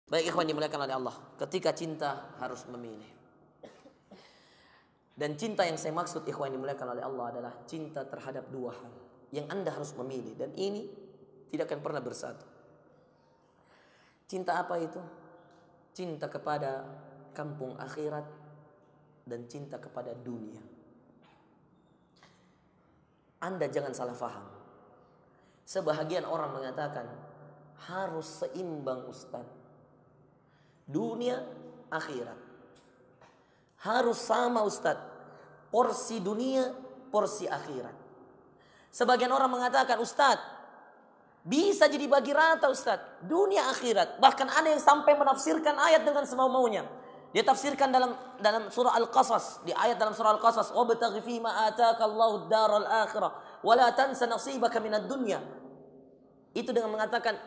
Baik ikhwan dimuliakan oleh Allah, ketika cinta harus memilih. Dan cinta yang saya maksud ikhwan dimuliakan oleh Allah adalah cinta terhadap dua hal yang Anda harus memilih, dan ini tidak akan pernah bersatu. Cinta apa itu? Cinta kepada kampung akhirat dan cinta kepada dunia. Anda jangan salah faham. Sebahagian orang mengatakan harus seimbang Ustaz. Dunia, akhirat. Harus sama Ustaz. Porsi dunia, porsi akhirat. Sebagian orang mengatakan, Ustaz, bisa jadi bagi rata Ustaz. Dunia, akhirat. Bahkan ada yang sampai menafsirkan ayat dengan semau-maunya. Dia tafsirkan dalam surah Al-Qasas. Di ayat dalam surah Al-Qasas. وَابْتَغِ فِي مَا آتَاكَ اللَّهُ الدَّارَ الْآخِرَةَ وَلَا تَنْسَ نَصِيبَكَ مِنَ الدُّنْيَا. Itu dengan mengatakan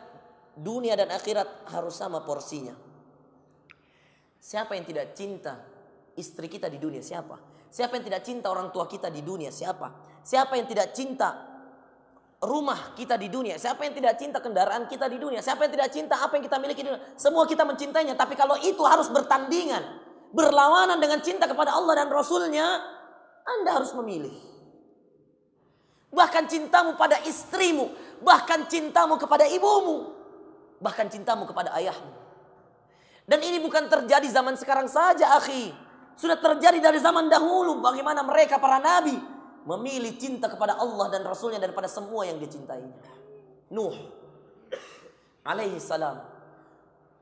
dunia dan akhirat harus sama porsinya. Siapa yang tidak cinta istri kita di dunia? Siapa? Siapa yang tidak cinta orang tua kita di dunia? Siapa? Siapa yang tidak cinta rumah kita di dunia? Siapa yang tidak cinta kendaraan kita di dunia? Siapa yang tidak cinta apa yang kita miliki di dunia? Semua kita mencintainya. Tapi kalau itu harus bertandingan, berlawanan dengan cinta kepada Allah dan Rasulnya, Anda harus memilih. Bahkan cintamu pada istrimu, bahkan cintamu kepada ibumu, bahkan cintamu kepada ayahmu. Dan ini bukan terjadi zaman sekarang saja, akhi. Sudah terjadi dari zaman dahulu. Bagaimana mereka para nabi memilih cinta kepada Allah dan Rasulnya daripada semua yang dicintainya. Nuh alaihi salam.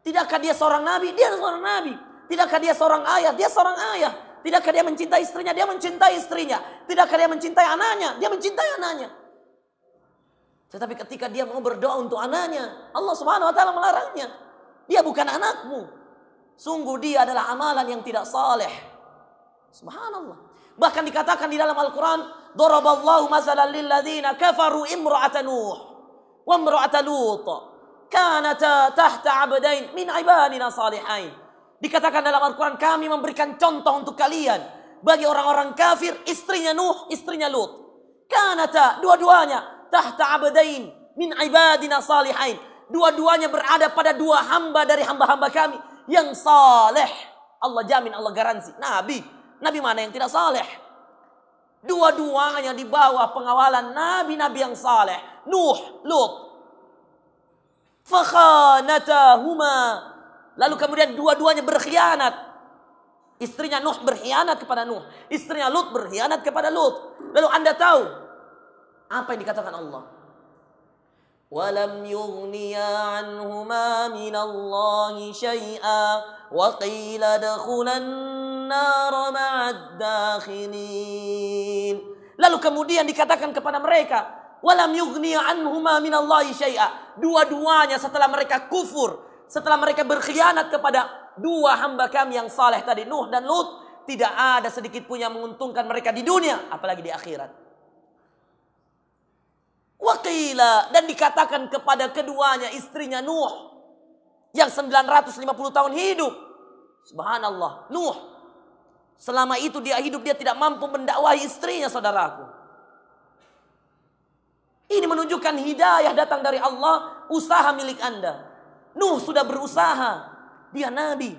Tidakkah dia seorang nabi? Dia seorang nabi. Tidakkah dia seorang ayah? Dia seorang ayah. Tidakkah dia mencintai istrinya? Dia mencintai istrinya. Tidakkah dia mencintai anaknya? Dia mencintai anaknya. Tetapi ketika dia mau berdoa untuk anaknya, Allah Subhanahu wa taala melarangnya. Dia bukan anakmu. Sungguh dia adalah amalan yang tidak saleh. Subhanallah. Bahkan dikatakan di dalam Al-Quran, Daraballahu masalan lilladzina kafaru imra'ata Nuh wa imra'ata Lut kanata tahta abdain min ibadina salihain. Dikatakan dalam Al-Quran, kami memberikan contoh untuk kalian bagi orang-orang kafir, istrinya Nuh, istrinya Lut. Kanata, dua-duanya tahta abdain min ibadina salihain. Dua-duanya berada pada dua hamba dari hamba-hamba kami yang saleh. Allah jamin, Allah garansi. Nabi mana yang tidak saleh? Dua-duanya di bawah pengawalan nabi-nabi yang saleh. Nuh, Lut. Fakhanatahuma. Lalu kemudian dua-duanya berkhianat. Istrinya Nuh berkhianat kepada Nuh. Istrinya Lut berkhianat kepada Lut. Lalu Anda tahu apa yang dikatakan Allah? Walam yughniya anhuma minallahi syai'a wa qila dakhulan nar ma'ad dakhilin. Lalu kemudian dikatakan kepada mereka, walam yughniya anhuma minallahi syai'a. Dua-duanya setelah mereka kufur, setelah mereka berkhianat kepada dua hamba kami yang saleh tadi, Nuh dan Lut, tidak ada sedikit pun yang menguntungkan mereka di dunia, apalagi di akhirat. Waqila, dan dikatakan kepada keduanya, istrinya Nuh yang 950 tahun hidup. Subhanallah, Nuh selama itu dia hidup, dia tidak mampu mendakwahi istrinya, saudaraku. Ini menunjukkan hidayah datang dari Allah, usaha milik Anda. Nuh sudah berusaha, dia nabi.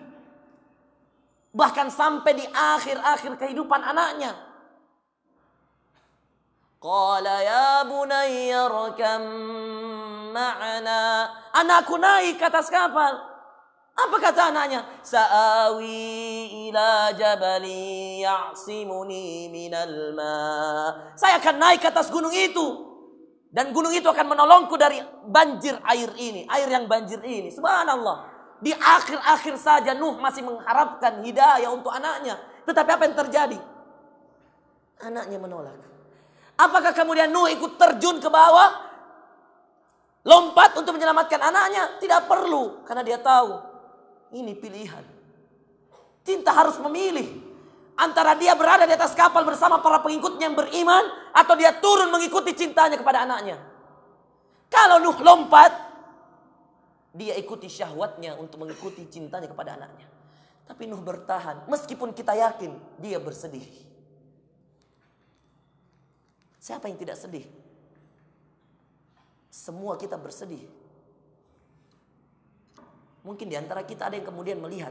Bahkan sampai di akhir-akhir kehidupan anaknya. Qala ya bunayya rakam ma'ana. Anakku naik ke atas kapal. Apa kata anaknya? Sa'awi ila jabali ya'simuni minal ma. Saya akan naik ke atas gunung itu. Dan gunung itu akan menolongku dari banjir air ini. Air yang banjir ini. Subhanallah. Di akhir-akhir saja Nuh masih mengharapkan hidayah untuk anaknya. Tetapi apa yang terjadi? Anaknya menolak. Apakah kemudian Nuh ikut terjun ke bawah? Lompat untuk menyelamatkan anaknya? Tidak perlu. Karena dia tahu. Ini pilihan. Cinta harus memilih. Antara dia berada di atas kapal bersama para pengikutnya yang beriman. Atau dia turun mengikuti cintanya kepada anaknya. Kalau Nuh lompat, dia ikuti syahwatnya untuk mengikuti cintanya kepada anaknya. Tapi Nuh bertahan. Meskipun kita yakin dia bersedih. Siapa yang tidak sedih? Semua kita bersedih. Mungkin di antara kita ada yang kemudian melihat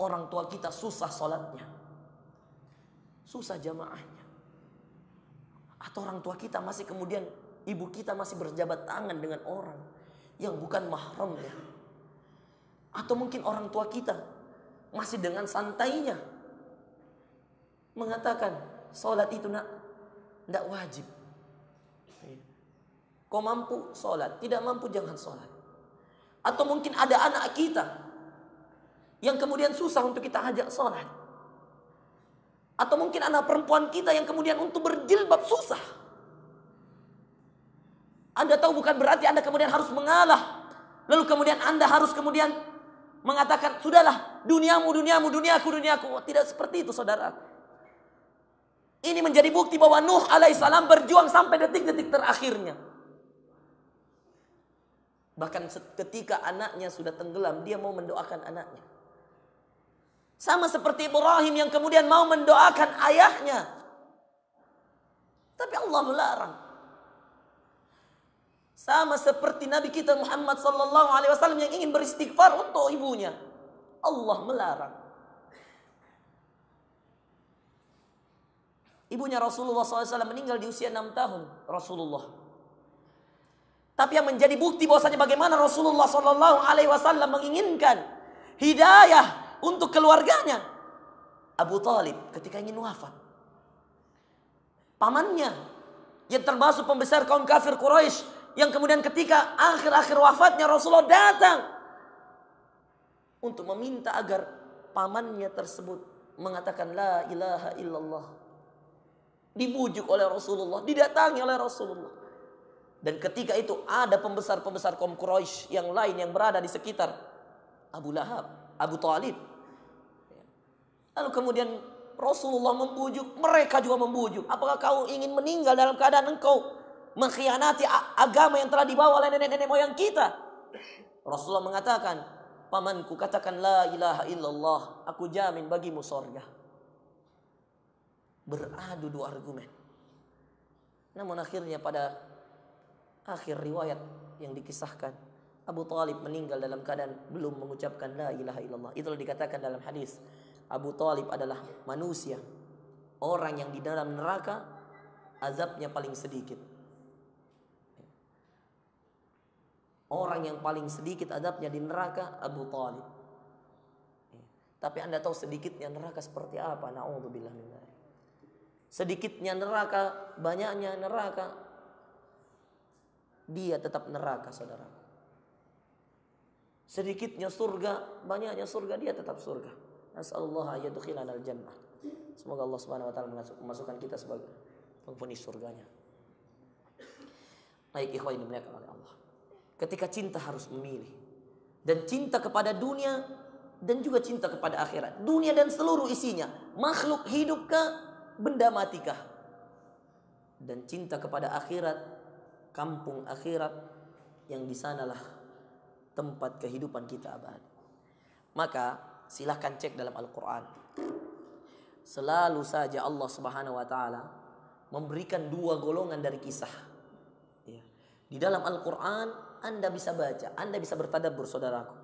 orang tua kita susah sholatnya, susah jamaahnya. Atau orang tua kita masih kemudian, ibu kita masih berjabat tangan dengan orang yang bukan mahramnya. Atau mungkin orang tua kita masih dengan santainya mengatakan sholat itu tidak wajib. Kau mampu sholat, tidak mampu jangan sholat. Atau mungkin ada anak kita yang kemudian susah untuk kita ajak sholat. Atau mungkin anak perempuan kita yang kemudian untuk berjilbab susah. Anda tahu bukan berarti Anda kemudian harus mengalah. Lalu kemudian Anda harus kemudian mengatakan, sudahlah, duniamu, duniaku. Tidak seperti itu, saudara. Ini menjadi bukti bahwa Nuh alaihissalam berjuang sampai detik-detik terakhirnya. Bahkan ketika anaknya sudah tenggelam, dia mau mendoakan anaknya. Sama seperti Ibrahim yang kemudian mau mendoakan ayahnya. Tapi Allah melarang. Sama seperti Nabi kita Muhammad SAW yang ingin beristighfar untuk ibunya. Allah melarang. Ibunya Rasulullah SAW meninggal di usia 6 tahun. Rasulullah. Tapi yang menjadi bukti bahwasanya bagaimana Rasulullah SAW menginginkan hidayah untuk keluarganya. Abu Talib ketika ingin wafat, pamannya yang termasuk pembesar kaum kafir Quraisy, yang kemudian ketika akhir-akhir wafatnya Rasulullah datang untuk meminta agar pamannya tersebut mengatakan la ilaha illallah. Dibujuk oleh Rasulullah, didatangi oleh Rasulullah. Dan ketika itu ada pembesar-pembesar kaum Quraisy yang lain yang berada di sekitar Abu Lahab, Abu Talib. Lalu kemudian Rasulullah membujuk, mereka juga membujuk. Apakah kau ingin meninggal dalam keadaan engkau mengkhianati agama yang telah dibawa oleh nenek-nenek moyang kita? Rasulullah mengatakan, pamanku, katakan la ilaha illallah, aku jamin bagimu surga. Beradu dua argumen. Namun akhirnya pada akhir riwayat yang dikisahkan, Abu Talib meninggal dalam keadaan belum mengucapkan la ilaha illallah. Itulah dikatakan dalam hadis, Abu Talib adalah manusia, orang yang di dalam neraka azabnya paling sedikit. Orang yang paling sedikit azabnya di neraka Abu Talib. Tapi Anda tahu sedikitnya neraka seperti apa? Na'udzubillah min dzalik. Sedikitnya neraka, banyaknya neraka, dia tetap neraka, saudara. Sedikitnya surga, banyaknya surga, dia tetap surga. Nasallallahu ayyadkhilana al-jannah. Semoga Allah Subhanahu wa taala memasukkan kita sebagai penghuni surganya. Baik ikhwan ini dimuliakan oleh Allah. Ketika cinta harus memilih, dan cinta kepada dunia dan juga cinta kepada akhirat. Dunia dan seluruh isinya, makhluk hidupkah, benda matikah. Dan cinta kepada akhirat, kampung akhirat yang di sanalah tempat kehidupan kita abadi. Maka silahkan cek dalam Al-Quran. Selalu saja Allah Subhanahu wa taala memberikan dua golongan dari kisah. Ya. Di dalam Al-Quran Anda bisa baca, Anda bisa bertadabbur, saudaraku.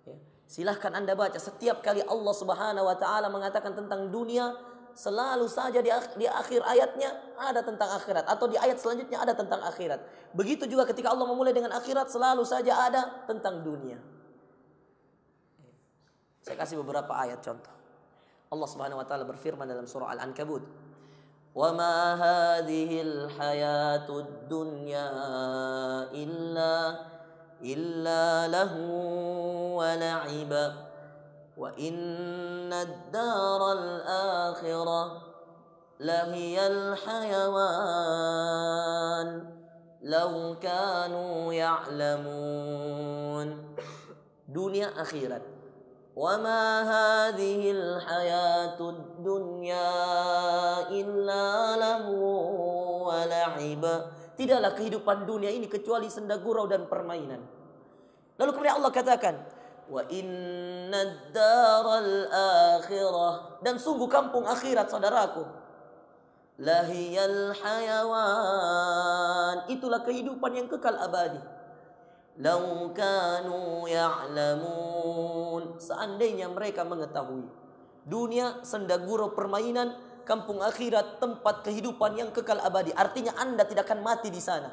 Ya. Silahkan Anda baca. Setiap kali Allah Subhanahu wa taala mengatakan tentang dunia, selalu saja di akhir ayatnya ada tentang akhirat, atau di ayat selanjutnya ada tentang akhirat. Begitu juga ketika Allah memulai dengan akhirat, selalu saja ada tentang dunia. Saya kasih beberapa ayat contoh. Allah Subhanahu wa taala berfirman dalam surah Al-Ankabut, "Wa ma hadhil hayatud dunya illa lahu wa la'iba wa innad daral akhirah lahiyal hayawan law kanu ya'lamun." Dunia akhirat. Wa ma hadhil hayatud dunya illa lahu wa la'iba. Tidaklah kehidupan dunia ini kecuali senda gurau dan permainan. Lalu kemudian Allah katakan, wa innad daral akhirah, dan sungguh kampung akhirat, saudaraku, lahiyal hayawan, itulah kehidupan yang kekal abadi. Lau kanu ya'lamun. Seandainya mereka mengetahui. Dunia senda gurau permainan, kampung akhirat tempat kehidupan yang kekal abadi. Artinya Anda tidak akan mati di sana.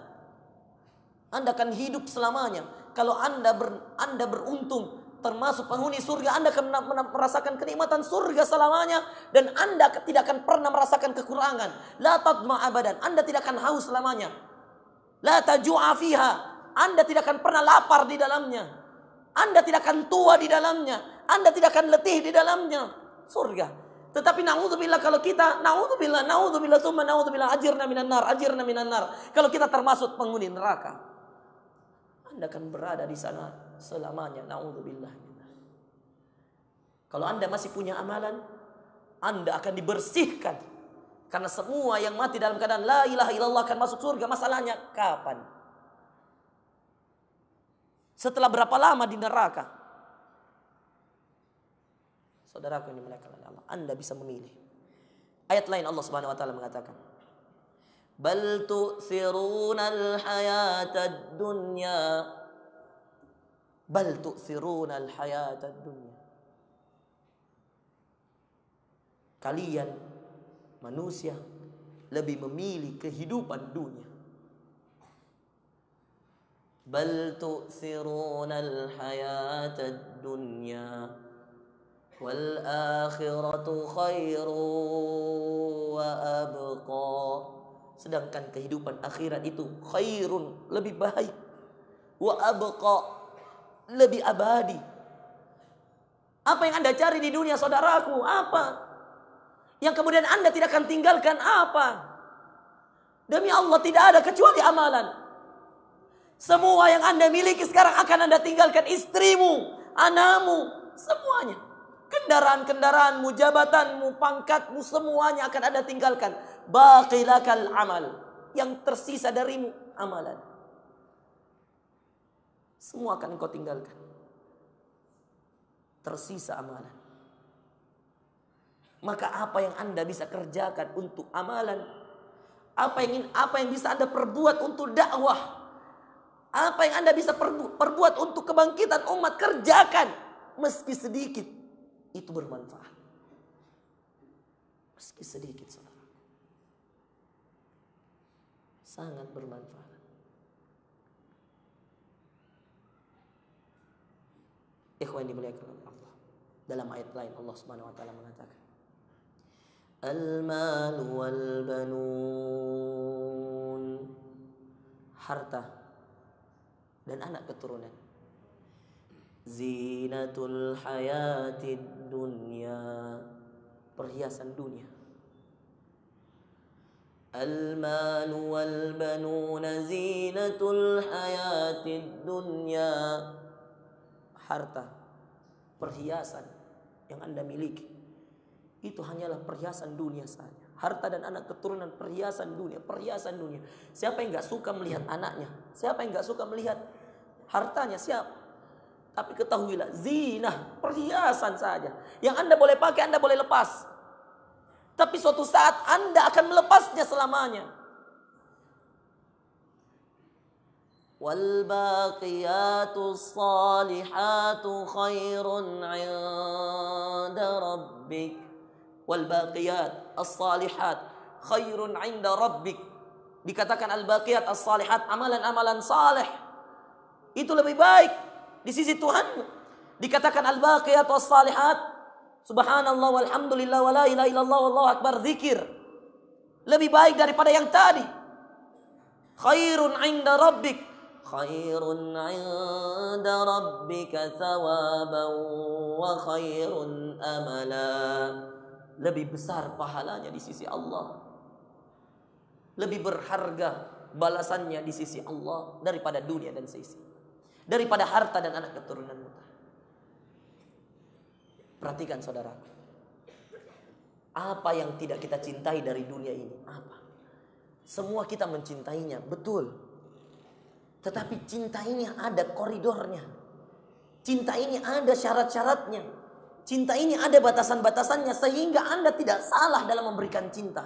Anda akan hidup selamanya. Kalau Anda beruntung termasuk penghuni surga, Anda akan merasakan kenikmatan surga selamanya. Dan Anda tidak akan pernah merasakan kekurangan. La tadma abadan. Anda tidak akan haus selamanya. La taju'a fiha. Anda tidak akan pernah lapar di dalamnya. Anda tidak akan tua di dalamnya. Anda tidak akan letih di dalamnya. Surga. Tetapi naudzubillah kalau kita, naudzubillah, summa naudzubillah, ajirna minan nar. Kalau kita termasuk penghuni neraka, Anda akan berada di sana selamanya. Naudzubillah. Kalau Anda masih punya amalan, Anda akan dibersihkan. Karena semua yang mati dalam keadaan la ilaha illallah akan masuk surga. Masalahnya kapan? Setelah berapa lama di neraka? Saudaraku yang dimuliakan oleh Allah, Anda bisa memilih. Ayat lain Allah Subhanahu wa taala mengatakan, "Bal tu'thirunal hayatad dunya." Bal tu'thirunal hayatad dunya. Kalian manusia lebih memilih kehidupan dunia. Bal tu'thirunal hayatad dunya wal akhiratu khairu wa abqa. Sedangkan kehidupan akhirat itu khairun, lebih baik, wa abqa, lebih abadi. Apa yang Anda cari di dunia, saudaraku? Apa yang kemudian Anda tidak akan tinggalkan? Apa? Demi Allah tidak ada kecuali amalan. Semua yang Anda miliki sekarang akan Anda tinggalkan. Istrimu, anakmu, semuanya. Kendaraan-kendaraanmu, jabatanmu, pangkatmu, semuanya akan Anda tinggalkan. Baqilakal amal. Yang tersisa darimu, amalan. Semua akan engkau tinggalkan. Tersisa amalan. Maka apa yang Anda bisa kerjakan untuk amalan? Apa yang bisa Anda perbuat untuk dakwah? Apa yang Anda bisa perbuat untuk kebangkitan umat? Kerjakan. Meski sedikit. Itu bermanfaat. Meski sedikit, saudara. Sangat bermanfaat. Ikhwan dimuliakan oleh Allah. Dalam ayat lain Allah Subhanahu wa taala mengatakan, Al-mal wal banun. Harta dan anak keturunan. Zinatul hayatid dunya. Perhiasan dunia. Al-mal wal banun zinatul hayatid dunya. Harta, perhiasan yang Anda miliki, itu hanyalah perhiasan dunia saja. Harta dan anak keturunan, perhiasan dunia, perhiasan dunia. Siapa yang gak suka melihat anaknya? Siapa yang gak suka melihat hartanya? Siapa? Tapi ketahuilah, zinah, perhiasan saja. Yang Anda boleh pakai, Anda boleh lepas. Tapi suatu saat Anda akan melepasnya selamanya. Wal baqiyatus salihatu khairun 'inda rabbik. Wal baqiyat as-salihat khairun 'inda rabbik. Dikatakan al-baqiyat as-salihat, amalan-amalan saleh itu lebih baik di sisi Tuhan. Dikatakan al-baqiyat as-salihat, subhanallah walhamdulillah wala ilaha illallah wallahu akbar, zikir lebih baik daripada yang tadi. Khairun 'inda rabbik, khairun 'inda rabbika thawaban wa khairun amala. Lebih besar pahalanya di sisi Allah. Lebih berharga balasannya di sisi Allah daripada dunia dan seisi. Daripada harta dan anak keturunan. Perhatikan saudara. Apa yang tidak kita cintai dari dunia ini? Apa? Semua kita mencintainya, betul. Tetapi cinta ini ada koridornya. Cinta ini ada syarat-syaratnya. Cinta ini ada batasan-batasannya sehingga Anda tidak salah dalam memberikan cinta.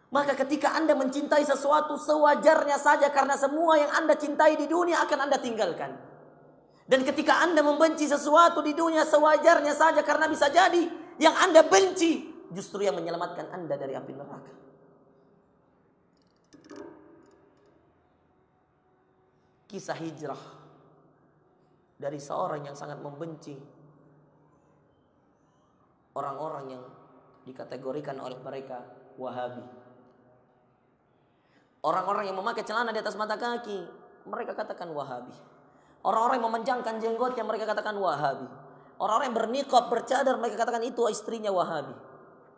Maka ketika Anda mencintai sesuatu sewajarnya saja karena semua yang Anda cintai di dunia akan Anda tinggalkan. Dan ketika Anda membenci sesuatu di dunia sewajarnya saja karena bisa jadi yang Anda benci justru yang menyelamatkan Anda dari api neraka. Kisah hijrah dari seorang yang sangat membenci orang-orang yang dikategorikan oleh mereka Wahabi. Orang-orang yang memakai celana di atas mata kaki, mereka katakan Wahabi. Orang-orang yang memanjangkan jenggotnya, mereka katakan Wahabi. Orang-orang yang berniqab, bercadar, mereka katakan itu istrinya Wahabi.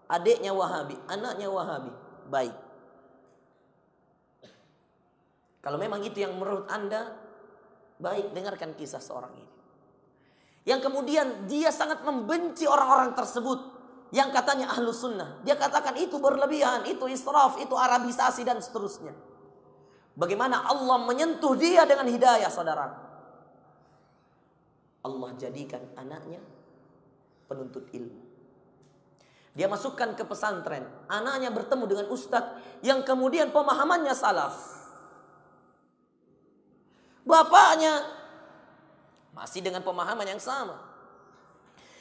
Adiknya Wahabi, anaknya Wahabi. Baik. Kalau memang itu yang menurut Anda, baik, dengarkan kisah seorang ini. Yang kemudian dia sangat membenci orang-orang tersebut yang katanya ahlu sunnah. Dia katakan itu berlebihan, itu israf, itu arabisasi dan seterusnya. Bagaimana Allah menyentuh dia dengan hidayah, saudara. Allah jadikan anaknya penuntut ilmu. Dia masukkan ke pesantren. Anaknya bertemu dengan ustadz yang kemudian pemahamannya salaf. Bapaknya masih dengan pemahaman yang sama.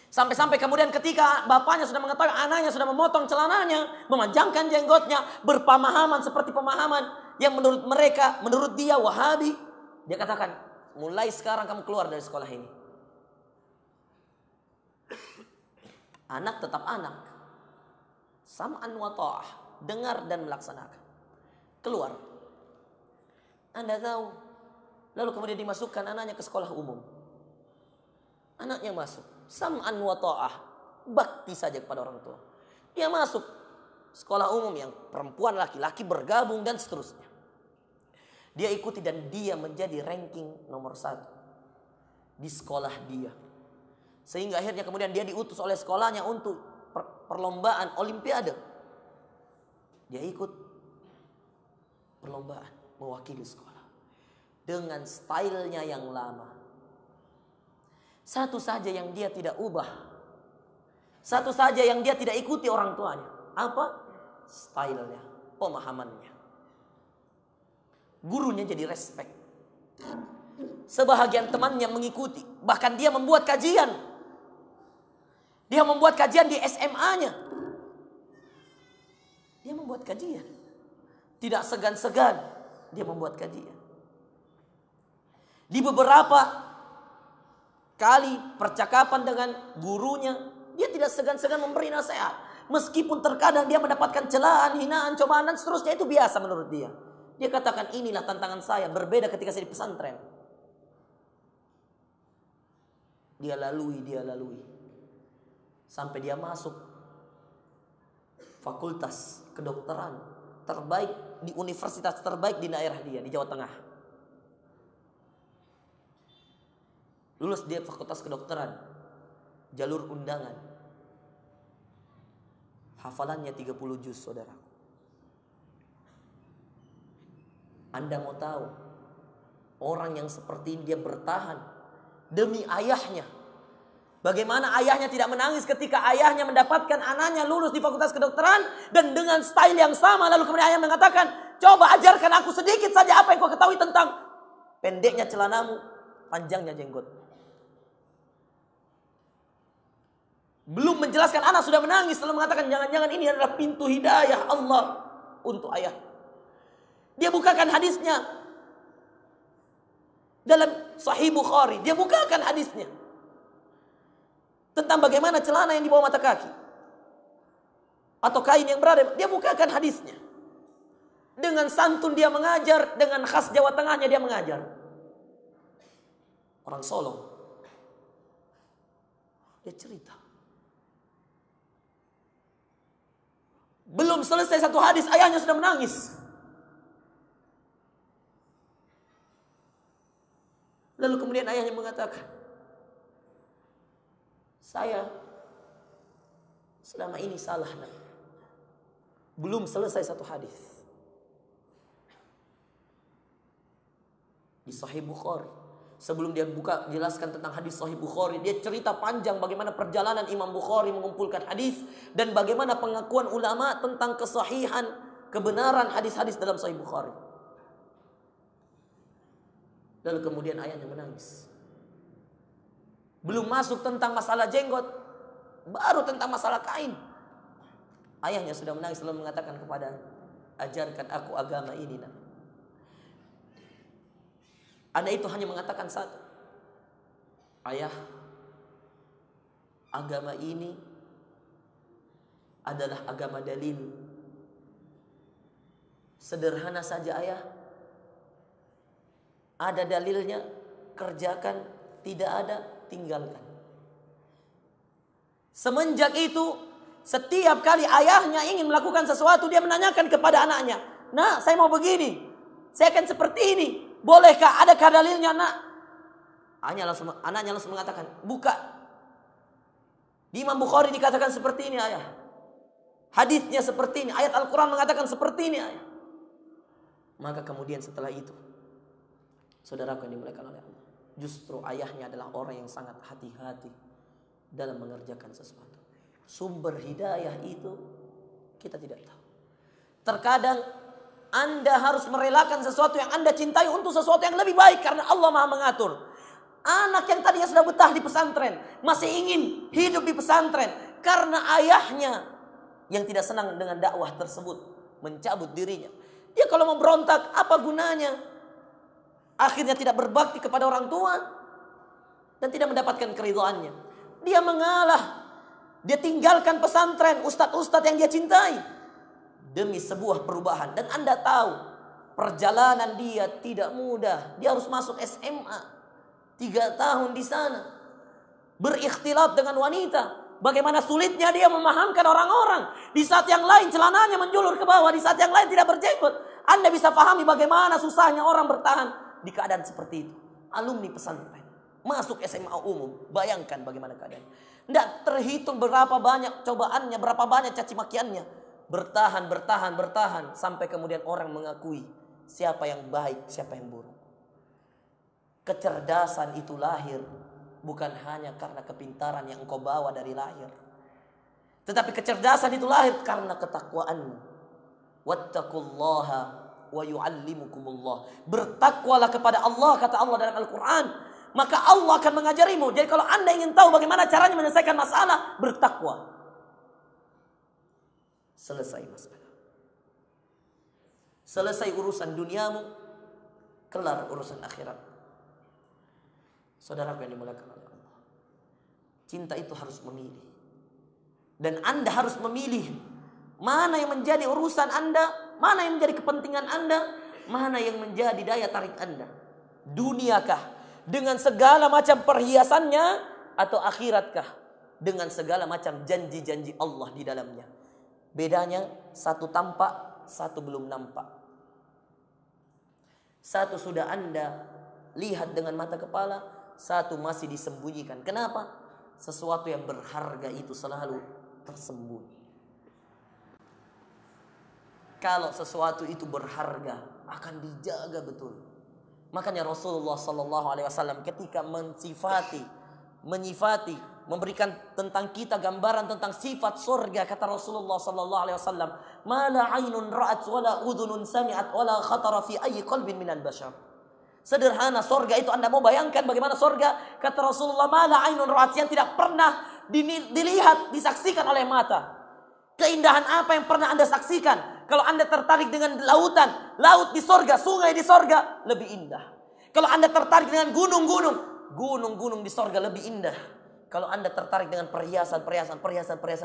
Sampai-sampai kemudian ketika bapaknya sudah mengetahui anaknya sudah memotong celananya, memanjangkan jenggotnya, berpemahaman seperti pemahaman yang menurut mereka, menurut dia Wahabi, dia katakan, mulai sekarang kamu keluar dari sekolah ini. Anak tetap anak. Sam'an wa ta'ah, dengar dan melaksanakan. Keluar. Anda tahu, lalu kemudian dimasukkan anaknya ke sekolah umum. Anaknya masuk. Sam'an wa ta'ah, bakti saja kepada orang tua. Dia masuk sekolah umum yang perempuan laki-laki bergabung dan seterusnya. Dia ikuti dan dia menjadi ranking nomor 1 di sekolah dia. Sehingga akhirnya kemudian dia diutus oleh sekolahnya untuk perlombaan olimpiade. Dia ikut perlombaan mewakili sekolah dengan stylenya yang lama. Satu saja yang dia tidak ubah. Satu saja yang dia tidak ikuti orang tuanya. Apa? Stylenya, pemahamannya. Gurunya jadi respect. Sebahagian temannya mengikuti. Bahkan dia membuat kajian. Dia membuat kajian di SMA-nya. Dia membuat kajian. Tidak segan-segan dia membuat kajian. Di beberapa kali percakapan dengan gurunya, dia tidak segan-segan memberi nasihat. Meskipun terkadang dia mendapatkan celaan, hinaan, cobaan dan seterusnya, itu biasa menurut dia. Dia katakan inilah tantangan saya, berbeda ketika saya di pesantren. Dia lalui. Sampai dia masuk fakultas kedokteran terbaik di universitas terbaik di daerah dia, di Jawa Tengah. Lulus dia fakultas kedokteran, jalur undangan. Hafalannya 30 juz, saudara. Anda mau tahu, orang yang seperti ini dia bertahan demi ayahnya. Bagaimana ayahnya tidak menangis ketika ayahnya mendapatkan anaknya lulus di fakultas kedokteran dan dengan style yang sama. Lalu kemudian ayah mengatakan, coba ajarkan aku sedikit saja apa yang kau ketahui tentang pendeknya celanamu, panjangnya jenggot. Belum menjelaskan, anak sudah menangis. Lalu mengatakan, jangan-jangan ini adalah pintu hidayah Allah untuk ayah. Dia bukakan hadisnya dalam Sahih Bukhari. Dia bukakan hadisnya tentang bagaimana celana yang di bawah mata kaki atau kain yang berada. Dia bukakan hadisnya. Dengan santun dia mengajar, dengan khas Jawa Tengahnya dia mengajar. Orang Solo. Dia cerita. Belum selesai satu hadis, ayahnya sudah menangis. Lalu kemudian ayahnya mengatakan, saya selama ini salah, nak. Belum selesai satu hadis. Di Sahih Bukhari. Sebelum dia buka jelaskan tentang hadis Sahih Bukhari, dia cerita panjang bagaimana perjalanan Imam Bukhari mengumpulkan hadis dan bagaimana pengakuan ulama tentang kesahihan kebenaran hadis-hadis dalam Sahih Bukhari. Lalu kemudian ayahnya menangis. Belum masuk tentang masalah jenggot, baru tentang masalah kain. Ayahnya sudah menangis lalu mengatakan kepada, ajarkan aku agama ini. Nak. Anak itu hanya mengatakan satu, ayah, agama ini adalah agama dalil. Sederhana saja ayah, ada dalilnya, kerjakan, tidak ada, tinggalkan. Semenjak itu, setiap kali ayahnya ingin melakukan sesuatu, dia menanyakan kepada anaknya, nak, saya mau begini, saya akan seperti ini, bolehkah, adakah dalilnya, nak? Anaknya langsung mengatakan, buka. Di Imam Bukhari dikatakan seperti ini, ayah. Hadisnya seperti ini, ayat Al-Quran mengatakan seperti ini, ayah. Maka kemudian setelah itu, saudaraku yang dimuliakan oleh Allah, justru ayahnya adalah orang yang sangat hati-hati dalam mengerjakan sesuatu. Sumber hidayah itu kita tidak tahu. Terkadang Anda harus merelakan sesuatu yang Anda cintai untuk sesuatu yang lebih baik, karena Allah Maha mengatur. Anak yang tadinya sudah betah di pesantren masih ingin hidup di pesantren karena ayahnya yang tidak senang dengan dakwah tersebut mencabut dirinya. Dia kalau mau berontak, apa gunanya? Akhirnya tidak berbakti kepada orang tua dan tidak mendapatkan keridhaannya. Dia mengalah. Dia tinggalkan pesantren, ustadz-ustadz yang dia cintai demi sebuah perubahan. Dan Anda tahu, perjalanan dia tidak mudah. Dia harus masuk SMA, 3 tahun di sana, berikhtilat dengan wanita. Bagaimana sulitnya dia memahamkan orang-orang. Di saat yang lain celananya menjulur ke bawah, di saat yang lain tidak berjenggot. Anda bisa pahami bagaimana susahnya orang bertahan di keadaan seperti itu. Alumni pesantren, masuk SMA umum, bayangkan bagaimana keadaan. Tidak terhitung berapa banyak cobaannya, berapa banyak caci makiannya. Bertahan, sampai kemudian orang mengakui siapa yang baik, siapa yang buruk. Kecerdasan itu lahir bukan hanya karena kepintaran yang engkau bawa dari lahir, tetapi kecerdasan itu lahir karena ketakwaanmu. Wattaqullaha wa yu'allimukumullah. Bertakwalah kepada Allah, kata Allah dalam Al-Quran, maka Allah akan mengajarimu. Jadi kalau Anda ingin tahu bagaimana caranya menyelesaikan masalah, bertakwa. Selesai masalah. Selesai urusan duniamu, kelar urusan akhirat. Saudaraku yang dimuliakan oleh Allah, cinta itu harus memilih. Dan Anda harus memilih mana yang menjadi urusan Anda, mana yang menjadi kepentingan Anda, mana yang menjadi daya tarik Anda. Duniakah dengan segala macam perhiasannya, atau akhiratkah dengan segala macam janji-janji Allah di dalamnya. Bedanya, satu tampak, satu belum nampak. Satu sudah Anda lihat dengan mata kepala, satu masih disembunyikan. Kenapa? Sesuatu yang berharga itu selalu tersembunyi. Kalau sesuatu itu berharga, akan dijaga betul. Makanya Rasulullah SAW ketika menyifati, memberikan tentang kita gambaran tentang sifat surga, kata Rasulullah SAW, "Ma la 'ainun ra'at wa la udhunun sami'at wa la khatara fi ayyi qalbin minal bashar." Sederhana, surga itu Anda mau bayangkan bagaimana surga? Kata Rasulullah, "Ma la 'ainun ra'at", yang tidak pernah dilihat, disaksikan oleh mata. Keindahan apa yang pernah Anda saksikan? Kalau Anda tertarik dengan lautan, laut di sorga, sungai di sorga, lebih indah. Kalau Anda tertarik dengan gunung-gunung, gunung-gunung di sorga lebih indah. Kalau Anda tertarik dengan perhiasan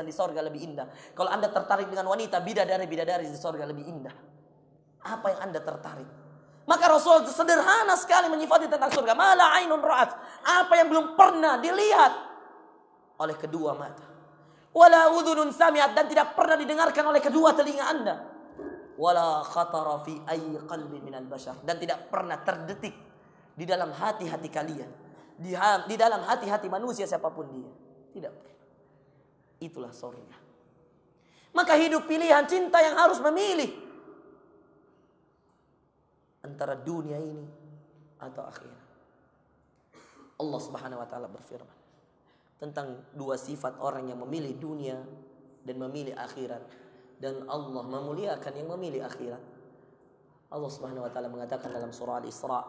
di sorga lebih indah. Kalau Anda tertarik dengan wanita, bidadari di sorga lebih indah. Apa yang Anda tertarik? Maka Rasul sederhana sekali menyifati tentang surga. Ma la ainun ra'at, apa yang belum pernah dilihat oleh kedua mata. Wala udhunun sami'at, dan tidak pernah didengarkan oleh kedua telinga Anda. Wala khatara fi ayyi qalbin minal bashar, dan tidak pernah terdetik di dalam hati-hati kalian, di dalam hati-hati manusia siapapun dia. Tidak pernah. Itulah surga. Maka hidup pilihan cinta yang harus memilih antara dunia ini atau akhirat. Allah Subhanahu wa taala berfirman tentang dua sifat orang yang memilih dunia dan memilih akhirat. Dan Allah memuliakan yang memilih akhirat. Allah Subhanahu wa taala mengatakan dalam surah Al-Isra,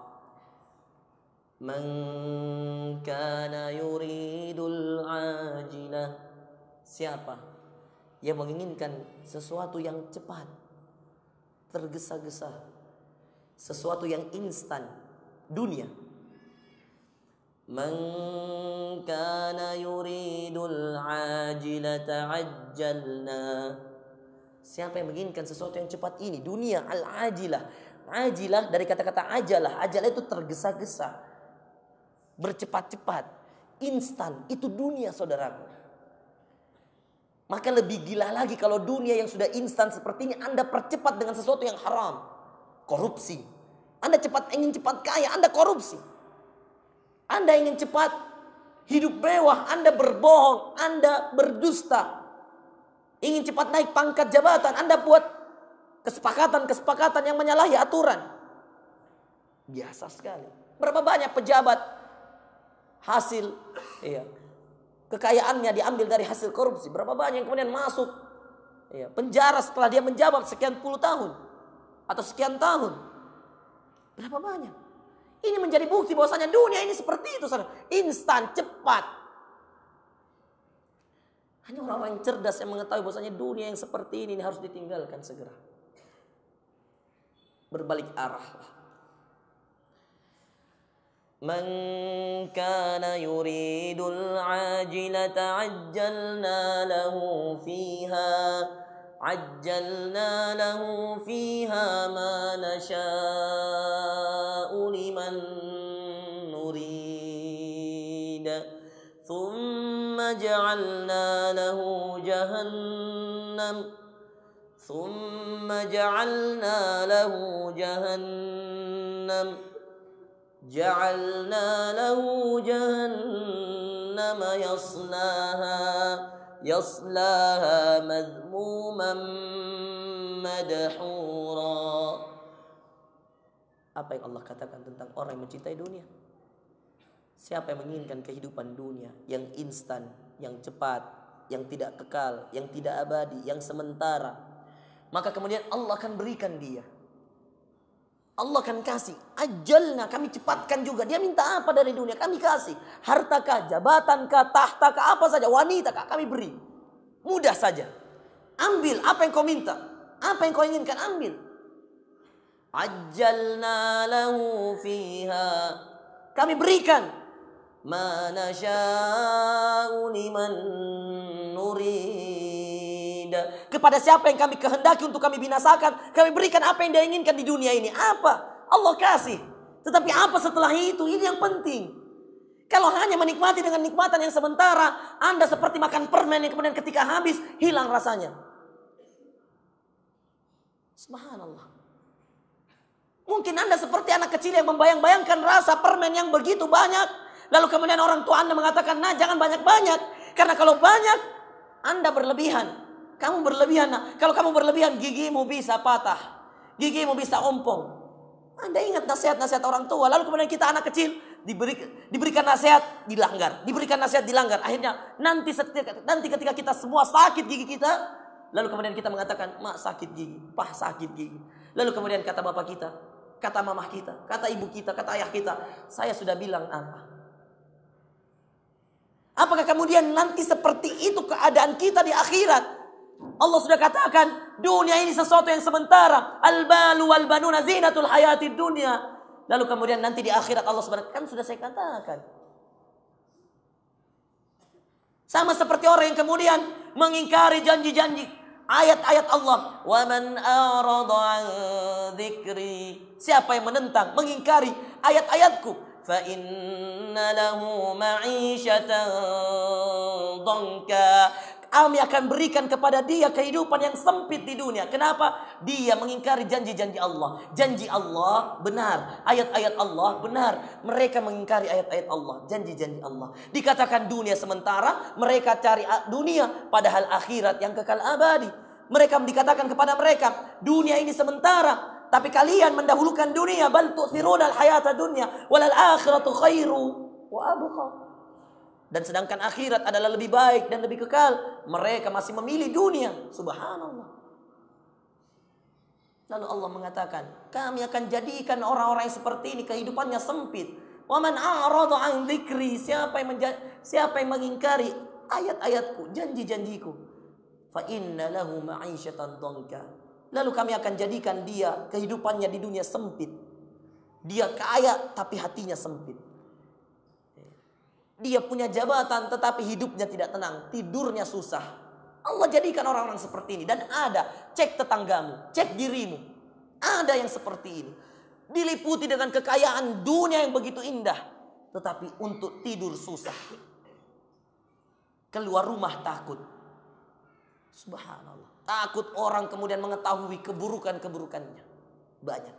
"Man kana yuridul ajilah." Siapa yang menginginkan sesuatu yang cepat, tergesa-gesa, sesuatu yang instan, dunia. Man kana yuridul ajilata ajjalna. Siapa yang menginginkan sesuatu yang cepat ini, dunia, al-ajilah. Ajilah dari kata-kata ajalah. Ajalah itu tergesa-gesa, bercepat-cepat, instan. Itu dunia, saudaraku. Maka lebih gila lagi kalau dunia yang sudah instan seperti ini Anda percepat dengan sesuatu yang haram. Korupsi. Anda ingin cepat kaya, Anda korupsi. Anda ingin cepat hidup mewah, Anda berbohong, Anda berdusta. Ingin cepat naik pangkat jabatan, Anda buat kesepakatan-kesepakatan yang menyalahi aturan. Biasa sekali. Berapa banyak pejabat hasil kekayaannya diambil dari hasil korupsi. Berapa banyak yang kemudian masuk penjara setelah dia menjabat sekian puluh tahun atau sekian tahun. Berapa banyak? Ini menjadi bukti bahwasanya dunia ini seperti itu, saudara. Instan, cepat. Hanya orang-orang yang cerdas yang mengetahui bahwasanya dunia yang seperti ini harus ditinggalkan segera. Berbalik arah. Man kana yuridul ajilata ajjalna lahu fiha ma nasha'u liman nurid. Thumma ja'alna lahu jahannam yaslaha madhmuman madhura. Apa yang Allah katakan tentang orang yang mencintai dunia? Siapa yang menginginkan kehidupan dunia yang instan, yang cepat, yang tidak kekal, yang tidak abadi, yang sementara, maka kemudian Allah akan berikan dia. Allah akan kasih. Ajalna, kami cepatkan juga. Dia minta apa dari dunia? Kami kasih. Hartakah, jabatankah, tahtakah, apa saja, wanitakah, kami beri. Mudah saja. Ambil apa yang kau minta. Apa yang kau inginkan, ambil. Ajalna lahu fiha. Kami berikan. Ma nasya'u liman nurid. Kepada siapa yang kami kehendaki untuk kami binasakan, kami berikan apa yang dia inginkan di dunia ini. Apa? Allah kasih. Tetapi apa setelah itu? Ini yang penting. Kalau hanya menikmati dengan nikmatan yang sementara, Anda seperti makan permen yang kemudian ketika habis, hilang rasanya. Subhanallah. Mungkin Anda seperti anak kecil yang membayang-bayangkan rasa permen yang begitu banyak. Lalu kemudian orang tua Anda mengatakan, nah jangan banyak-banyak. Karena kalau banyak, Anda berlebihan. Kamu berlebihan. Nah, kalau kamu berlebihan, gigimu bisa patah. Gigimu bisa ompong. Anda ingat nasihat-nasihat orang tua. Lalu kemudian kita anak kecil, diberikan nasihat, dilanggar. Diberikan nasihat, dilanggar. Akhirnya nanti ketika kita semua sakit gigi kita, lalu kemudian kita mengatakan, mak sakit gigi, pah sakit gigi. Lalu kemudian kata bapak kita, kata mamah kita, kata ibu kita, kata ayah kita, saya sudah bilang apa? Apakah kemudian nanti seperti itu keadaan kita di akhirat? Allah sudah katakan dunia ini sesuatu yang sementara. Al-balu wal banuna zinatul hayatid dunya. Lalu kemudian nanti di akhirat Allah subhanahu kan sudah saya katakan. Sama seperti orang yang kemudian mengingkari janji-janji ayat-ayat Allah. Wa man arada an dzikri. Siapa yang menentang, mengingkari ayat-ayatku, fa inna lahu ma'isyatan dhanka. Kami akan berikan kepada dia kehidupan yang sempit di dunia. Kenapa? Dia mengingkari janji-janji Allah. Janji Allah benar. Ayat-ayat Allah benar. Mereka mengingkari ayat-ayat Allah. Janji-janji Allah. Dikatakan dunia sementara. Mereka cari dunia. Padahal akhirat yang kekal abadi. Mereka dikatakan kepada mereka, dunia ini sementara. Tapi kalian mendahulukan dunia. Bal tu'thirunal hayata dunya. Walal akhiratu khairu wa abqa. Dan sedangkan akhirat adalah lebih baik dan lebih kekal. Mereka masih memilih dunia. Subhanallah. Lalu Allah mengatakan, kami akan jadikan orang-orang yang seperti ini kehidupannya sempit. Wa man a'rada 'an dzikri, siapa yang mengingkari ayat-ayatku, janji-janjiku, fa inna lahu ma'isyatan dhanka. Lalu kami akan jadikan dia kehidupannya di dunia sempit. Dia kaya tapi hatinya sempit. Dia punya jabatan tetapi hidupnya tidak tenang, tidurnya susah. Allah jadikan orang-orang seperti ini. Dan ada, cek tetanggamu, cek dirimu, ada yang seperti ini. Diliputi dengan kekayaan dunia yang begitu indah, tetapi untuk tidur susah. Keluar rumah takut. Subhanallah. Takut orang kemudian mengetahui keburukan-keburukannya. Banyak.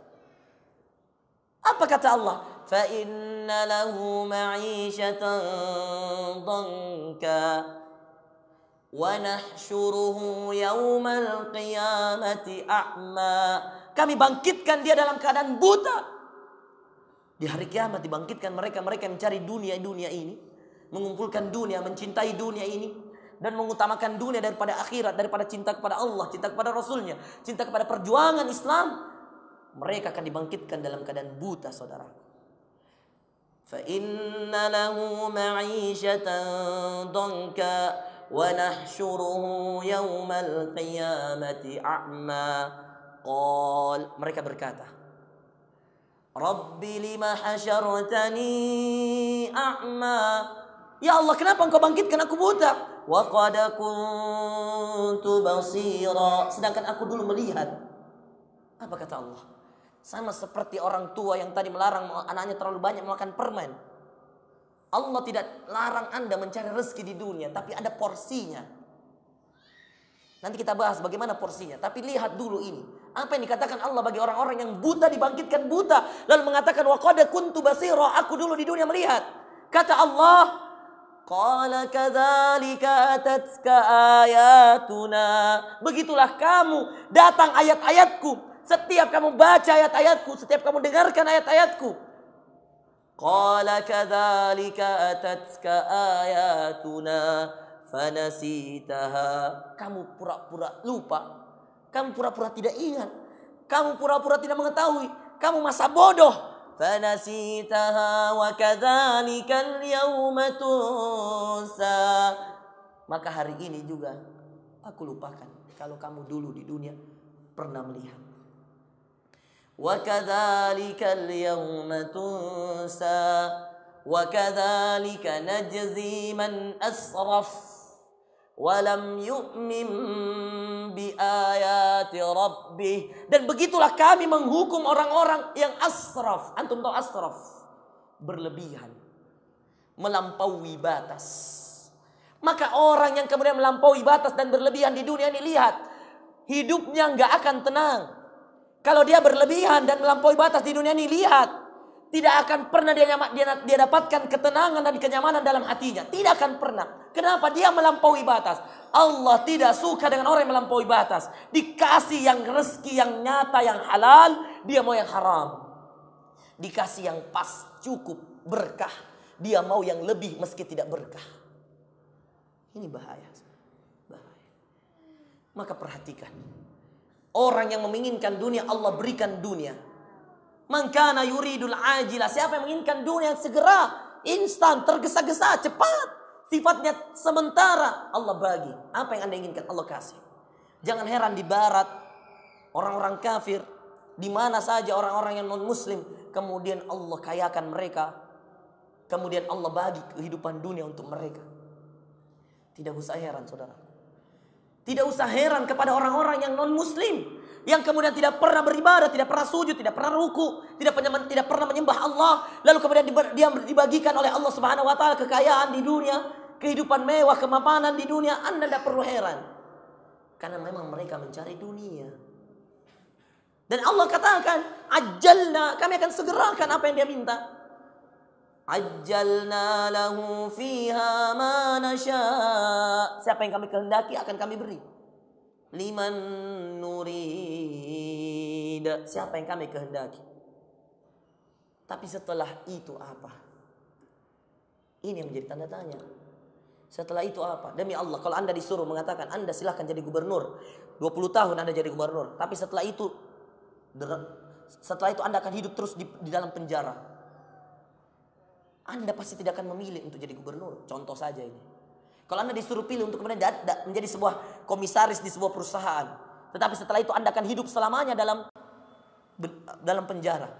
Apa kata Allah? Fa inna lahu ma'isyatan dhanka wa nahsyuruhu yaumal qiyamati a'ma. Kami bangkitkan dia dalam keadaan buta. Di hari kiamat dibangkitkan mereka yang mencari dunia ini, mengumpulkan dunia, mencintai dunia ini, dan mengutamakan dunia daripada akhirat, daripada cinta kepada Allah, cinta kepada Rasulnya, cinta kepada perjuangan Islam. Mereka akan dibangkitkan dalam keadaan buta, saudara. Fa inna lahu ma'isyatan dhanka wa nahsyuruhu yaumal qiyamati a'ma. Mereka berkata, Rabbi lima hasyartani a'ma. Ya Allah, kenapa engkau bangkitkan aku buta? Wa qad kuntu basira. Sedangkan aku dulu melihat. Apa kata Allah? Sama seperti orang tua yang tadi melarang anaknya terlalu banyak makan permen. Allah tidak larang Anda mencari rezeki di dunia, tapi ada porsinya. Nanti kita bahas bagaimana porsinya. Tapi lihat dulu ini. Apa yang dikatakan Allah bagi orang-orang yang buta dibangkitkan buta. Lalu mengatakan, wa qad kuntu basira. Aku dulu di dunia melihat. Kata Allah, qala kadzalika atatka ayatuna. Begitulah kamu datang ayat-ayatku. Setiap kamu baca ayat-ayatku, setiap kamu dengarkan ayat-ayatku. Qala kadzalika atatka ayatuna fanasitaha. Kamu pura-pura lupa. Kamu pura-pura tidak ingat. Kamu pura-pura tidak mengetahui. Kamu masa bodoh. Fanasitaha wa kadzalikal yauma tunsa. Maka hari ini juga aku lupakan kalau kamu dulu di dunia pernah melihat. Wa kadzalikal yauma tunsa wa kadzalika najzi man asraf wa lam yu'min bi ayati rabbih. Dan begitulah kami menghukum orang-orang yang asraf. Antum tahu asraf? Berlebihan, melampaui batas. Maka orang yang kemudian melampaui batas dan berlebihan di dunia ini, lihat, hidupnya nggak akan tenang. Kalau dia berlebihan dan melampaui batas di dunia ini, lihat, tidak akan pernah dia dapatkan ketenangan dan kenyamanan dalam hatinya. Tidak akan pernah. Kenapa? Dia melampaui batas. Allah tidak suka dengan orang yang melampaui batas. Dikasih yang rezeki yang nyata, yang halal, dia mau yang haram. Dikasih yang pas, cukup, berkah, dia mau yang lebih meski tidak berkah. Ini bahaya. Maka perhatikan. Orang yang menginginkan dunia, Allah berikan dunia. Man kana yuridul ajila. Siapa yang menginginkan dunia yang segera, instan, tergesa-gesa, cepat, sifatnya sementara, Allah bagi. Apa yang Anda inginkan, Allah kasih. Jangan heran di barat, orang-orang kafir, di mana saja orang-orang yang non-muslim, kemudian Allah kayakan mereka. Kemudian Allah bagi kehidupan dunia untuk mereka. Tidak usah heran, saudara. Tidak usah heran kepada orang-orang yang non-muslim, yang kemudian tidak pernah beribadah, tidak pernah sujud, tidak pernah ruku, tidak pernah menyembah Allah. Lalu kemudian dia dibagikan oleh Allah Subhanahu wa taala kekayaan di dunia, kehidupan mewah, kemapanan di dunia. Anda tidak perlu heran. Karena memang mereka mencari dunia. Dan Allah katakan, "Ajjalna," kami akan segerakan apa yang dia minta. Ajjalna lahu fiha ma nasya. Siapa yang kami kehendaki akan kami beri. Liman nurid. Siapa yang kami kehendaki. Tapi setelah itu apa? Ini yang menjadi tanda tanya. Setelah itu apa? Demi Allah, kalau Anda disuruh mengatakan Anda silahkan jadi gubernur, 20 tahun Anda jadi gubernur, tapi setelah itu Setelah itu Anda akan hidup terus di dalam penjara. Anda pasti tidak akan memilih untuk jadi gubernur. Contoh saja ini. Kalau Anda disuruh pilih untuk kemudian menjadi sebuah komisaris di sebuah perusahaan, tetapi setelah itu Anda akan hidup selamanya dalam penjara.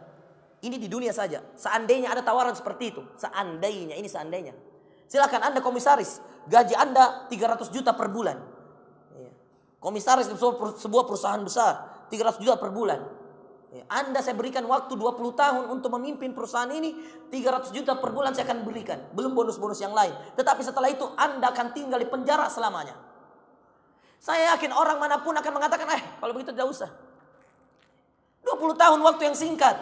Ini di dunia saja. Seandainya ada tawaran seperti itu, ini seandainya. Silakan Anda komisaris, gaji Anda 300 juta per bulan. Komisaris di sebuah perusahaan besar, 300 juta per bulan. Anda saya berikan waktu 20 tahun untuk memimpin perusahaan ini, 300 juta per bulan saya akan berikan. Belum bonus-bonus yang lain. Tetapi setelah itu Anda akan tinggal di penjara selamanya. Saya yakin orang manapun akan mengatakan, kalau begitu tidak usah. 20 tahun waktu yang singkat.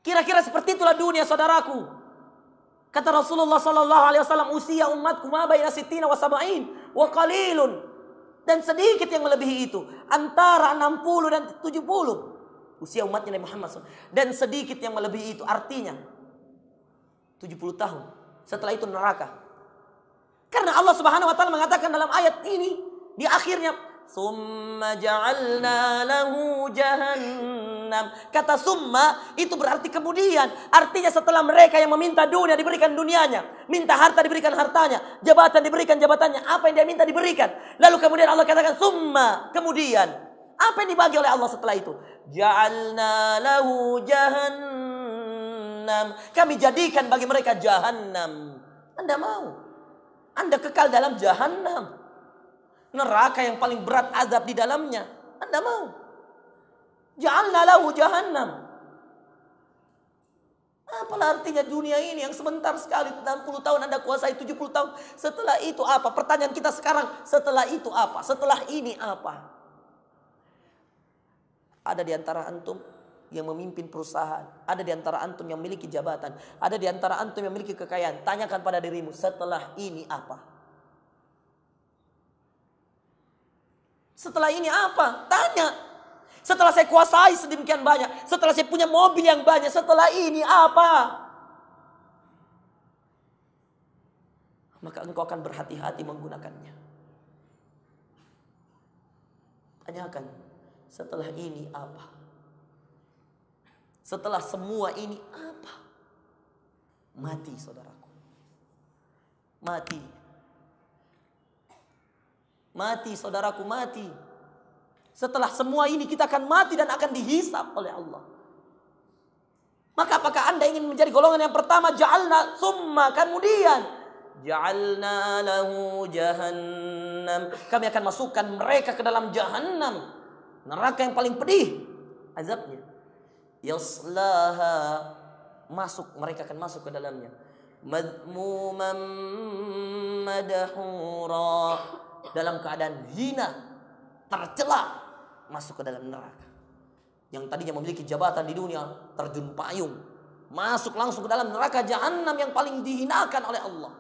Kira-kira seperti itulah dunia, saudaraku. Kata Rasulullah SAW, usia umatku ma baina sittina wa sab'in wa qalilun. Dan sedikit yang melebihi itu. Antara 60 dan 70. Usia umatnya Nabi Muhammad SAW. Dan sedikit yang melebihi itu. Artinya 70 tahun. Setelah itu neraka. Karena Allah Subhanahu wa ta'ala mengatakan dalam ayat ini. Di akhirnya. Summa ja'alna lahu jahannam. Kata summa itu berarti kemudian. Artinya setelah mereka yang meminta dunia diberikan dunianya. Minta harta diberikan hartanya. Jabatan diberikan jabatannya. Apa yang dia minta diberikan. Lalu kemudian Allah katakan summa. Kemudian. Apa yang dibagi oleh Allah setelah itu? Ja'alna lahu jahannam. Kami jadikan bagi mereka jahannam. Anda mau? Anda kekal dalam jahannam. Neraka yang paling berat azab di dalamnya. Anda mau? Ja'alna lahu jahannam. Apalah artinya dunia ini yang sebentar sekali, 60 tahun Anda kuasai, 70 tahun. Setelah itu apa? Pertanyaan kita sekarang, setelah itu apa? Setelah ini apa? Ada di antara antum yang memimpin perusahaan. Ada di antara antum yang memiliki jabatan. Ada di antara antum yang memiliki kekayaan. Tanyakan pada dirimu, setelah ini apa? Setelah ini apa? Tanya. Setelah saya kuasai sedemikian banyak. Setelah saya punya mobil yang banyak. Setelah ini apa? Maka engkau akan berhati-hati menggunakannya. Tanyakan. Setelah ini apa? Setelah semua ini apa? Mati, saudaraku. Mati. Mati, saudaraku, mati. Setelah semua ini kita akan mati dan akan dihisap oleh Allah. Maka apakah Anda ingin menjadi golongan yang pertama? Ja'alna summa, kemudian ja'alna lahu jahannam. Kami akan masukkan mereka ke dalam jahannam. Neraka yang paling pedih azabnya. Yaslaha, mereka akan masuk ke dalamnya. Madmuman madhura, dalam keadaan hina, tercela, masuk ke dalam neraka. Yang tadinya memiliki jabatan di dunia, terjun payung, masuk langsung ke dalam neraka jahannam yang paling dihinakan oleh Allah.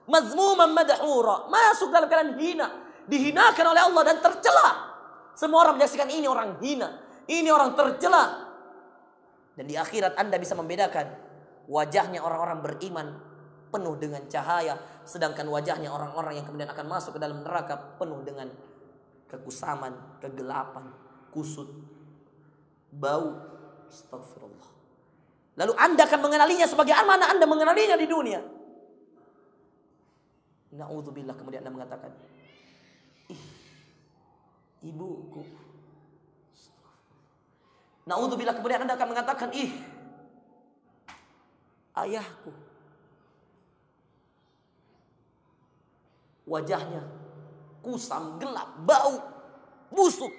Mazmuman madhura, masuk dalam keadaan hina, dihinakan oleh Allah dan tercela. Semua orang menyaksikan ini orang hina, ini orang tercela. Dan di akhirat Anda bisa membedakan wajahnya orang-orang beriman penuh dengan cahaya, sedangkan wajahnya orang-orang yang kemudian akan masuk ke dalam neraka penuh dengan kekusaman, kegelapan, kusut, bau. Astagfirullah. Lalu Anda akan mengenalinya sebagaimana Anda mengenalinya di dunia. Na'udzubillah, kemudian Anda mengatakan, ibuku. Na'udzubillah, kemudian Anda akan mengatakan, ayahku. Wajahnya kusam, gelap, bau, busuk.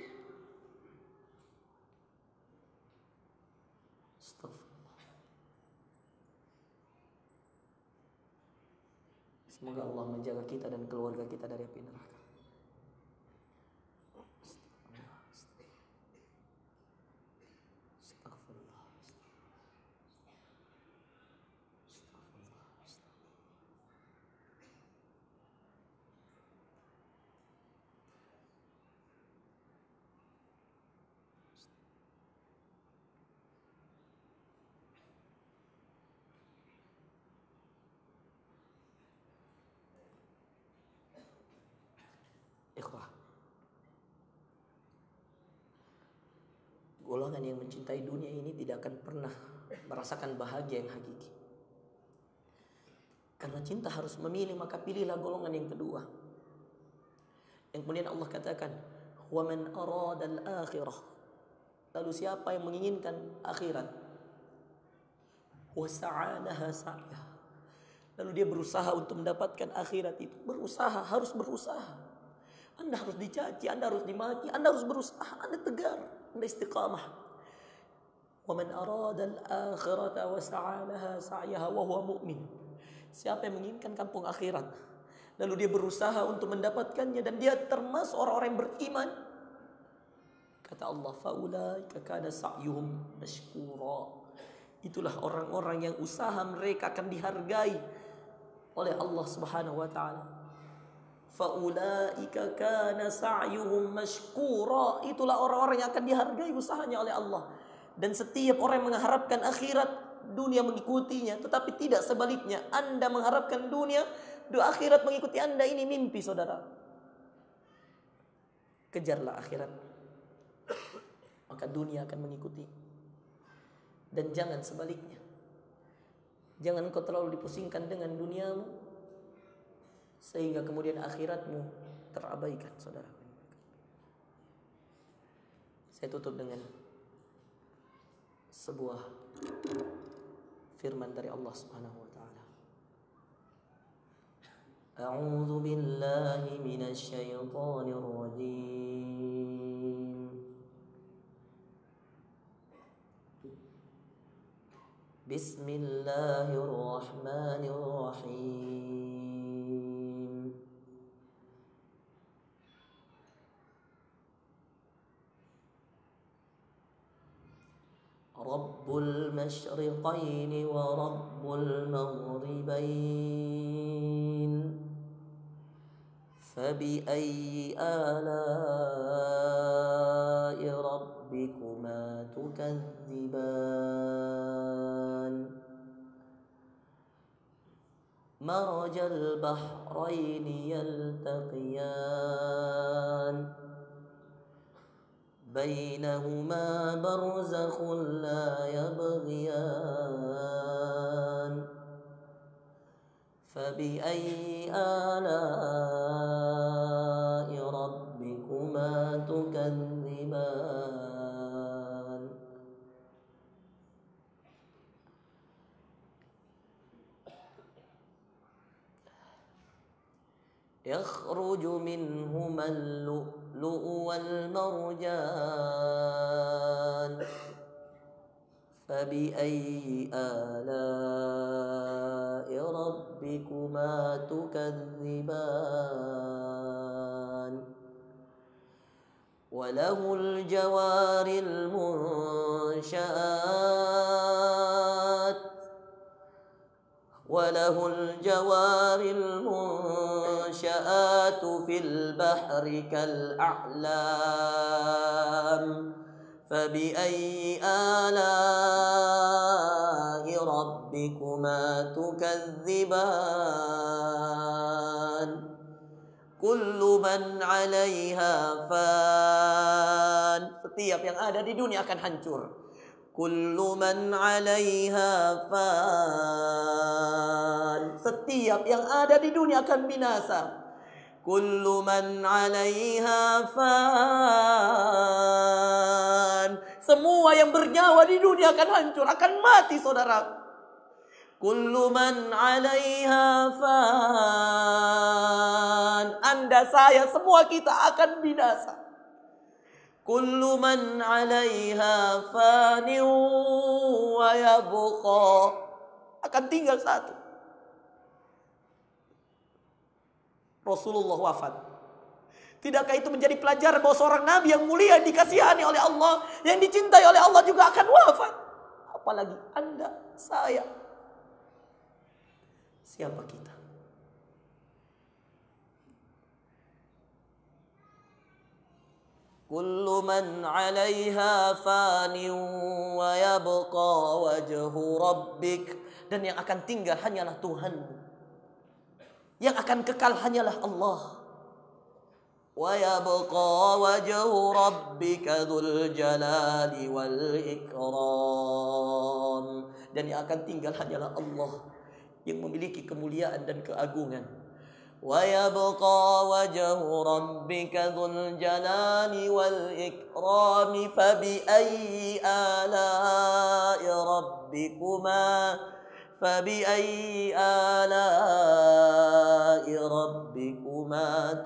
Semoga Allah menjaga kita dan keluarga kita dari api neraka. Golongan yang mencintai dunia ini tidak akan pernah merasakan bahagia yang hakiki. Karena cinta harus memilih, maka pilihlah golongan yang kedua. Yang kemudian Allah katakan, "Wa man arada al-akhirah." Lalu siapa yang menginginkan akhirat? "Wa sa'alaha sa'yah." Lalu dia berusaha untuk mendapatkan akhirat itu. Berusaha, harus berusaha. Anda harus dicaci, Anda harus dimaki, Anda harus berusaha, Anda tegar, Anda istiqamah. "Wa man arada al-akhirata wa sa'alaha sa'yaha wa huwa mu'min." Siapa yang menginginkan kampung akhirat, lalu dia berusaha untuk mendapatkannya dan dia termasuk orang-orang yang beriman, kata Allah, "Faulaika kana sa'yuhum mashkura." Itulah orang-orang yang usaha mereka akan dihargai oleh Allah Subhanahu wa taala. Faulaika kana sa'yuhum mashkura. Itulah orang-orang yang akan dihargai usahanya oleh Allah. Dan setiap orang yang mengharapkan akhirat, dunia mengikutinya. Tetapi tidak sebaliknya. Anda mengharapkan dunia, akhirat mengikuti Anda. Ini mimpi, saudara. Kejarlah akhirat, maka dunia akan mengikuti. Dan jangan sebaliknya. Jangan engkau terlalu dipusingkan dengan duniamu, sehingga kemudian akhiratmu terabaikan, saudara. Saya tutup dengan sebuah firman dari Allah Subhanahu wa taala. A'udzu billahi minasy syaithanir rajim. Bismillahirrahmanirrahim. Rabbul masyriqaini wa rabbul maghribain. Fabi'ayyi ala'i rabbikuma tukadziban. Marajal bahraini yaltaqiyan. Bainahuma barzakhun la yabghiyan. Fabi'ayyi ala'i rabbikuma tukadziban. Yakhruju minhuma al-lu'lu'u wal-marjan. Fabi'ayyi ala'i rabbikuma tukadziban. Walahul jawaril munsha'at. Walahul jawaril munsha'at fil bahri kal'a'lam. Fabi'ayyi ala'i rabbikuma tukadziban. Kullu man 'alaiha fan. Setiap yang ada di dunia akan hancur. Kullu man 'alaiha fan. Setiap yang ada di dunia akan binasa. Kullu man 'alaiha fan. Semua yang bernyawa di dunia akan hancur, akan mati, saudara. Kullu man 'alaiha fan. Anda, saya, semua kita akan binasa. Kullu man 'alaiha fani wa yabqa. Akan tinggal satu. Rasulullah wafat. Tidakkah itu menjadi pelajaran bahwa seorang nabi yang mulia, yang dikasihani oleh Allah, yang dicintai oleh Allah juga akan wafat? Apalagi Anda, saya. Siapa kita? Kullu man 'alaiha fanin wa yabqa wajhu rabbik. Dan yang akan tinggal hanyalah Tuhanmu. Yang akan kekal hanyalah Allah. ويبقى وجه ربك ذو الجلال والإكرام. Dan yang akan tinggal hanyalah Allah yang memiliki kemuliaan dan keagungan. ويبقى وجه ربك ذو الجلال والإكرام فبأي آلاء ربكما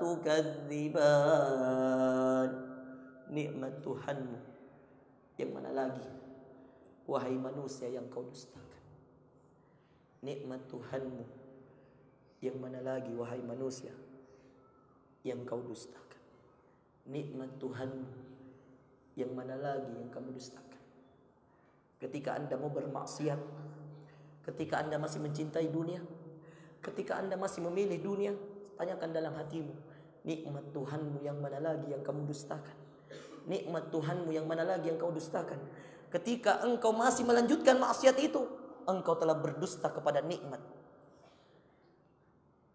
تكذبان. Nikmat Tuhanmu yang mana lagi, wahai manusia, yang kau dustakan? Nikmat Tuhanmu yang mana lagi, wahai manusia, yang kau dustakan? Nikmat Tuhanmu yang mana lagi yang kamu dustakan? Ketika Anda mau bermaksiat, ketika Anda masih mencintai dunia, ketika Anda masih memilih dunia, tanyakan dalam hatimu, nikmat Tuhanmu yang mana lagi yang kamu dustakan? Nikmat Tuhanmu yang mana lagi yang kau dustakan? Ketika engkau masih melanjutkan maksiat itu, engkau telah berdusta kepada nikmat.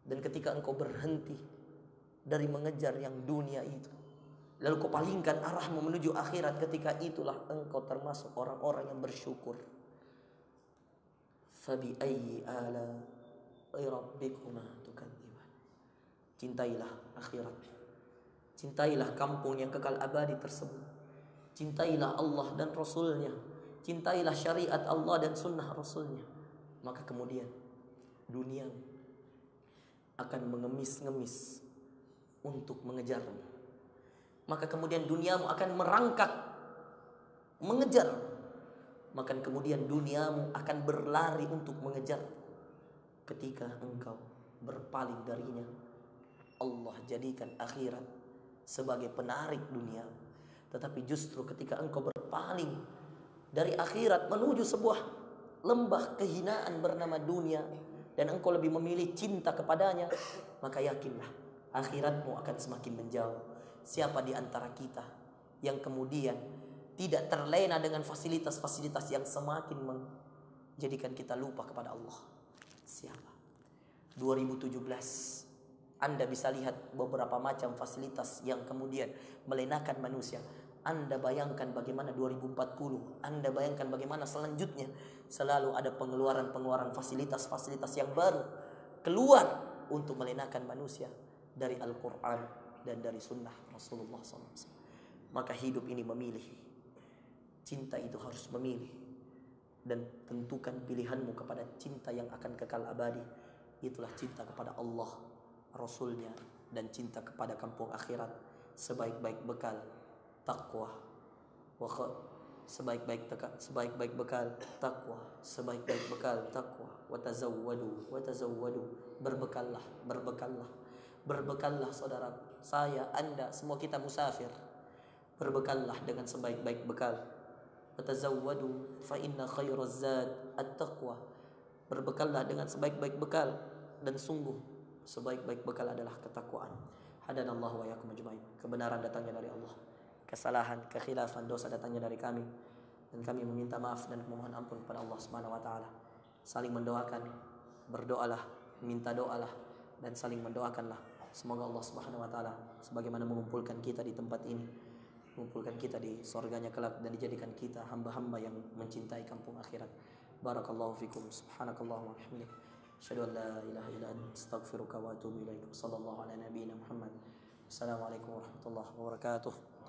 Dan ketika engkau berhenti dari mengejar yang dunia itu, lalu kau palingkan arahmu menuju akhirat, ketika itulah engkau termasuk orang-orang yang bersyukur. Fabi ayyi ala'i rabbikuma tukadziban. Cintailah akhirat. Cintailah kampung yang kekal abadi tersebut. Cintailah Allah dan Rasulnya. Cintailah syariat Allah dan sunnah Rasulnya. Maka kemudian dunia akan mengemis-ngemis untuk mengejarmu. Maka kemudian duniamu akan merangkak mengejar. Maka kemudian duniamu akan berlari untuk mengejar. Ketika engkau berpaling darinya, Allah jadikan akhirat sebagai penarik dunia. Tetapi justru ketika engkau berpaling dari akhirat menuju sebuah lembah kehinaan bernama dunia, dan engkau lebih memilih cinta kepadanya, maka yakinlah akhiratmu akan semakin menjauh. Siapa di antara kita yang kemudian tidak terlena dengan fasilitas-fasilitas yang semakin menjadikan kita lupa kepada Allah? Siapa? 2017 Anda bisa lihat beberapa macam fasilitas yang kemudian melenakan manusia. Anda bayangkan bagaimana 2040, Anda bayangkan bagaimana selanjutnya. Selalu ada pengeluaran-pengeluaran fasilitas-fasilitas yang baru keluar untuk melenakan manusia dari Al-Quran dan dari sunnah Rasulullah SAW. Maka hidup ini memilih. Cinta itu harus memilih. Dan tentukan pilihanmu kepada cinta yang akan kekal abadi. Itulah cinta kepada Allah, Rasulnya, dan cinta kepada kampung akhirat. Sebaik-baik bekal takwa, sebaik-baik bekal takwa, sebaik-baik bekal takwa. Watazawwadu, berbekallah, saudara. Saya, Anda, semua kita musafir. Berbekallah dengan sebaik-baik bekal. Watazawwadu fa inna khairaz zad at-taqwa. Berbekallah dengan sebaik-baik bekal, dan sungguh sebaik-baik bekal adalah ketakwaan. Hadanallahu wa iyyakum ajmain. Kebenaran datangnya dari Allah. Kesalahan, kekhilafan, dosa datangnya dari kami, dan kami meminta maaf dan memohon ampun kepada Allah Subhanahu wa taala. Saling mendoakan, berdoalah, minta doalah, dan saling mendoakanlah. Semoga Allah Subhanahu wa taala sebagaimana mengumpulkan kita di tempat ini, mengumpulkan kita di surganya kelak, dan dijadikan kita hamba-hamba yang mencintai kampung akhirat. Barakallahu fikum. Subhanakallahumma wa bihamdika, asyhadu an la ilaha illa anta, astaghfiruka wa atubu ilaik. Sallallahu ala nabiyyina Muhammad. Assalamualaikum warahmatullahi wabarakatuh.